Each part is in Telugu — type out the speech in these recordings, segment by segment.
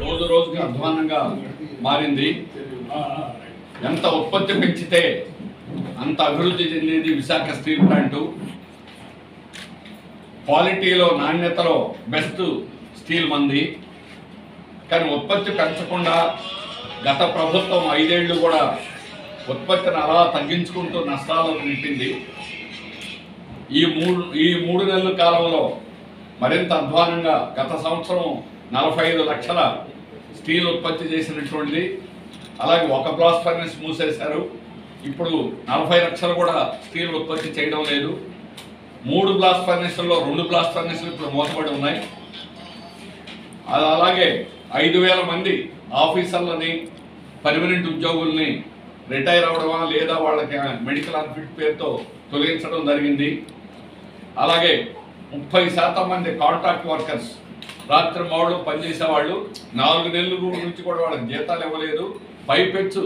రోజు రోజుకి అధ్వానంగా మారింది. ఎంత ఉత్పత్తి పెంచితే అంత అభివృద్ధి చెందేది విశాఖ స్టీల్ ప్లాంటు. క్వాలిటీలో నాణ్యతలో బెస్ట్ స్టీల్ మంది. కానీ ఉత్పత్తి పెంచకుండా గత ప్రభుత్వం 5 ఏళ్ళు కూడా ఉత్పత్తిని అలా తగ్గించుకుంటూ నష్టాలకు నింపింది. ఈ మూడు నెలల కాలంలో మరింత అధ్వానంగా గత సంవత్సరం 45 లక్షల స్టీల్ ఉత్పత్తి చేసినటువంటిది. అలాగే ఒక బ్లాస్ట్ ఫర్నెస్ మూసేశారు. ఇప్పుడు 40 లక్షలు కూడా స్టీల్ ఉత్పత్తి చేయడం లేదు. 3 బ్లాస్ట్ ఫర్నెస్ల్లో 2 బ్లాస్ట్ ఫర్నెస్లు ఇప్పుడు మూతపడి ఉన్నాయి. అలాగే 5,000 మంది ఆఫీసర్లని, పర్మనెంట్ ఉద్యోగుల్ని రిటైర్ అవ్వడమా లేదా వాళ్ళకి మెడికల్ అన్ఫిట్ పేరుతో తొలగించడం జరిగింది. అలాగే 30% మంది కాంట్రాక్ట్ వర్కర్స్, రాత్రి మావులు పనిచేసేవాళ్ళు 4 నెలల నుంచి కూడా వాళ్ళకి జీతాలు ఇవ్వలేదు. పైపెచ్చు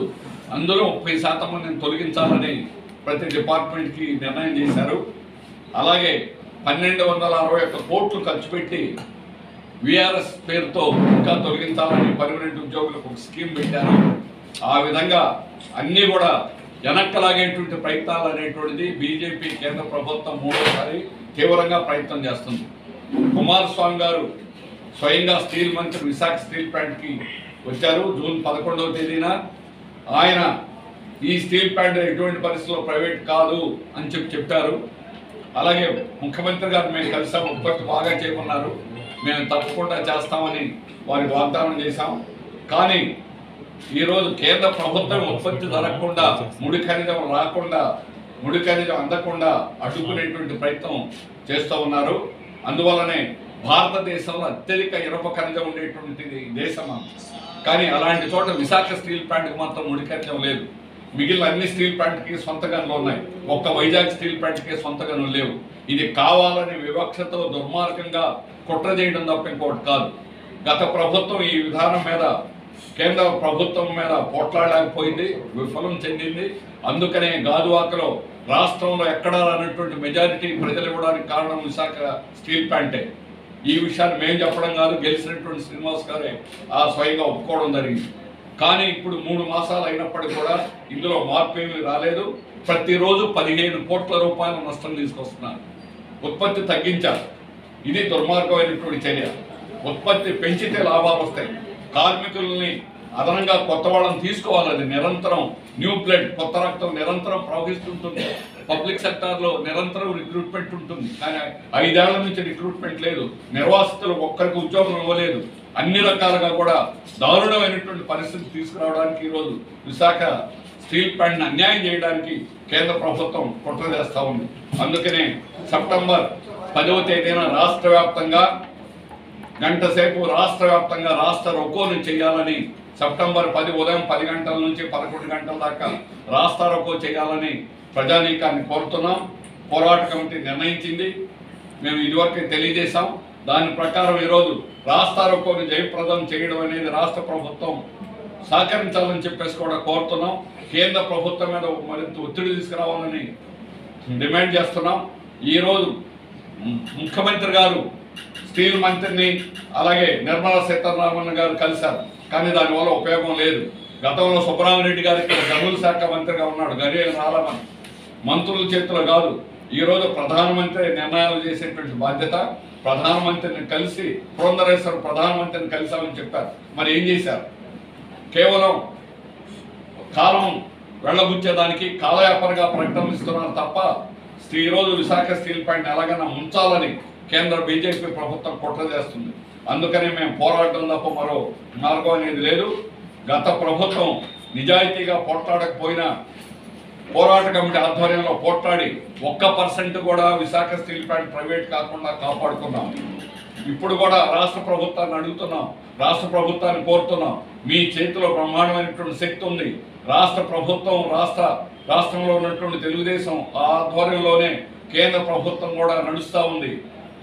అందులో 30% మందిని తొలగించాలని ప్రతి డిపార్ట్మెంట్కి నిర్ణయం చేశారు. అలాగే 1,261 కోట్లు ఖర్చు పెట్టి విఆర్ఎస్ పేరుతో ఇంకా తొలగించాలని పర్మనెంట్ ఉద్యోగులకు ఒక స్కీమ్ పెట్టారు. ఆ విధంగా అన్నీ కూడా వెనక్కలాగేటువంటి ప్రయత్నాలు అనేటువంటిది బీజేపీ కేంద్ర ప్రభుత్వం 3వసారి తీవ్రంగా ప్రయత్నం చేస్తుంది. కుమారస్వామి గారు స్వయంగా స్టీల్ మంత్రి విశాఖ స్టీల్ ప్లాంట్కి వచ్చారు జూన్ 11వ తేదీన. ఆయన ఈ స్టీల్ ప్లాంట్ ఎటువంటి పరిస్థితుల్లో ప్రైవేట్ కాదు అని చెప్పారు. అలాగే ముఖ్యమంత్రి గారు మేము కలిసాం, ఉత్పత్తి బాగా చేయమన్నారు, మేము తప్పకుండా చేస్తామని వారికి వాగ్దానం చేశాం. కానీ ఈరోజు కేంద్ర ప్రభుత్వం ఉత్పత్తి జరగకుండా, ముడి ఖనిజం రాకుండా, ముడి ఖనిజం అందకుండా అడ్డుకునేటువంటి ప్రయత్నం చేస్తూ ఉన్నారు. అందువల్లనే భారతదేశంలో అత్యధిక ఇనుప ఖనిజం ఉండేటువంటి దేశం. కానీ అలాంటి చోట విశాఖ స్టీల్ ప్లాంట్కి మాత్రం ముడి ఖనిజం లేదు. మిగిలిన అన్ని స్టీల్ ప్లాంట్కి సొంత గనులు ఉన్నాయి. ఒక్క వైజాగ్ స్టీల్ ప్లాంట్కి సొంత గనులు లేవు. ఇది కావాలని వివక్షతో దుర్మార్గంగా కుట్ర చేయడం తప్ప ఇంకోటి కాదు. గత ప్రభుత్వం ఈ విధానం మీద, కేంద్ర ప్రభుత్వం మీద పోట్లాడలేకపోయింది, విఫలం చెందింది. అందుకనే గాజువాకలో రాష్ట్రంలో ఎక్కడా రానటువంటి మెజారిటీ ప్రజలు ఇవ్వడానికి కారణం విశాఖ స్టీల్ ప్లాంటే. ఈ విషయాన్ని మేము చెప్పడం కాదు, గెలిచినటువంటి శ్రీనివాస్ గారే స్వయంగా ఒప్పుకోవడం జరిగింది. కానీ ఇప్పుడు 3 మాసాలు అయినప్పటికీ కూడా ఇందులో మార్పు ఏమీ రాలేదు. ప్రతిరోజు 15 కోట్ల రూపాయల నష్టం తీసుకొస్తున్నారు. ఉత్పత్తి తగ్గించారు. ఇది దుర్మార్గమైనటువంటి చర్య. ఉత్పత్తి పెంచితే లాభాలు వస్తాయి. కార్మికుల్ని అదనంగా కొత్త వాళ్ళని తీసుకోవాలి. అది నిరంతరం న్యూ బ్లడ్, కొత్త రక్తం నిరంతరం ప్రవహిస్తుంటుంది. పబ్లిక్ సెక్టార్లో నిరంతరం రిక్రూట్మెంట్ ఉంటుంది. కానీ 5 ఏళ్ల నుంచి రిక్రూట్మెంట్ లేదు. నిర్వాసితులు ఒక్కరికి ఉద్యోగం ఇవ్వలేదు. అన్ని రకాలుగా కూడా దారుణమైనటువంటి పరిస్థితి తీసుకురావడానికి ఈరోజు విశాఖ స్టీల్ ప్లాంట్ని అన్యాయం చేయడానికి కేంద్ర ప్రభుత్వం కుట్ర చేస్తూ ఉంది. అందుకనే సెప్టెంబర్ 10వ తేదీన రాష్ట్ర వ్యాప్తంగా గంట సేపు రాష్ట్ర రోకోను చేయాలని, సెప్టెంబర్ 10 ఉదయం 10 గంటల నుంచి 11 గంటల దాకా రాష్ట్ర రోకో చేయాలని ప్రజానీకాన్ని కోరుతున్నాం. పోరాట కమిటీ నిర్ణయించింది. మేము ఇదివరకే తెలియజేశాం. దాని ప్రకారం ఈరోజు రాష్ట్ర రోకోను జయప్రదం చేయడం అనేది రాష్ట్ర ప్రభుత్వం సహకరించాలని చెప్పేసి కూడా కోరుతున్నాం. కేంద్ర ప్రభుత్వం మీద మరింత ఒత్తిడి తీసుకురావాలని డిమాండ్ చేస్తున్నాం. ఈరోజు ముఖ్యమంత్రి గారు స్టీల్ మంత్రిని, అలాగే నిర్మలా సీతారామన్ గారు కలిశారు. కానీ దానివల్ల ఉపయోగం లేదు. గతంలో సుబ్రహ్మణ్యరెడ్డి గారు ఇక్కడ గనుల శాఖ మంత్రిగా ఉన్నాడు. గడియలు రాలమని మంత్రుల చేతిలో కాదు. ఈరోజు ప్రధానమంత్రి నిర్ణయాలు చేసేటువంటి బాధ్యత. ప్రధానమంత్రిని కలిసి పురంధరేశ్వర ప్రధానమంత్రిని కలిసామని చెప్పారు. మరి ఏం చేశారు? కేవలం కాలం వెళ్ళబుచ్చేదానికి కాలయాపనగా ప్రకటనిస్తున్నారు తప్ప ఈరోజు విశాఖ స్టీల్ ప్లాంట్ ఎలాగైనా ఉంచాలని కేంద్ర బీజేపీ ప్రభుత్వం కుట్ర చేస్తుంది. అందుకనే మేము పోరాటం తప్ప మరో మార్గం అనేది లేదు. గత ప్రభుత్వం నిజాయితీగా పోట్లాడకపోయినా పోరాట కమిటీ ఆధ్వర్యంలో పోట్లాడి 1% కూడా విశాఖ స్టీల్ ప్లాంట్ ప్రైవేట్ కాకుండా కాపాడుకున్నాం. ఇప్పుడు కూడా రాష్ట్ర ప్రభుత్వాన్ని అడుగుతున్నాం, రాష్ట్ర ప్రభుత్వాన్ని కోరుతున్నాం. మీ చేతిలో బ్రహ్మాండమైనటువంటి శక్తి ఉంది. రాష్ట్ర ప్రభుత్వం, రాష్ట్రంలో ఉన్నటువంటి తెలుగుదేశం ఆధ్వర్యంలోనే కేంద్ర ప్రభుత్వం కూడా నడుస్తూ ఉంది.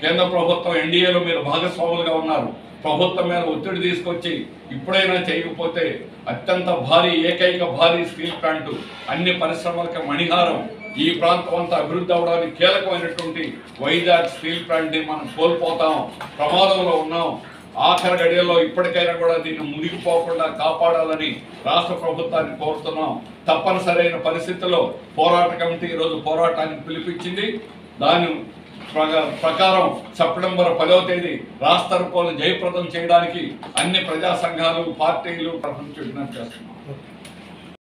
కేంద్ర ప్రభుత్వం ఎన్డీఏలో మీరు భాగస్వాములుగా ఉన్నారు. ప్రభుత్వం మీద ఒత్తిడి తీసుకొచ్చి ఇప్పుడైనా చేయకపోతే అత్యంత ఏకైక భారీ స్టీల్ ప్లాంటు, అన్ని పరిశ్రమలకు మణిహారం, ఈ ప్రాంతం అంతా అభివృద్ధి అవడానికి కీలకమైనటువంటి వైజాగ్ స్టీల్ ప్లాంట్ని మనం కోల్పోతాం, ప్రమాదంలో ఉన్నాం. ఆఖరి గడియల్లో ఇప్పటికైనా కూడా దీన్ని మునిగిపోకుండా కాపాడాలని రాష్ట్ర ప్రభుత్వాన్ని కోరుతున్నాం. తప్పనిసరైన పరిస్థితుల్లో పోరాట కమిటీ ఈరోజు పోరాటానికి పిలిపించింది. దాని ప్రకారం సెప్టెంబర్ 10వ తేదీ రాస్తారోకోలను జయప్రదం చేయడానికి అన్ని ప్రజా సంఘాలు, పార్టీలు విజ్ఞప్తి చేస్తున్నాం.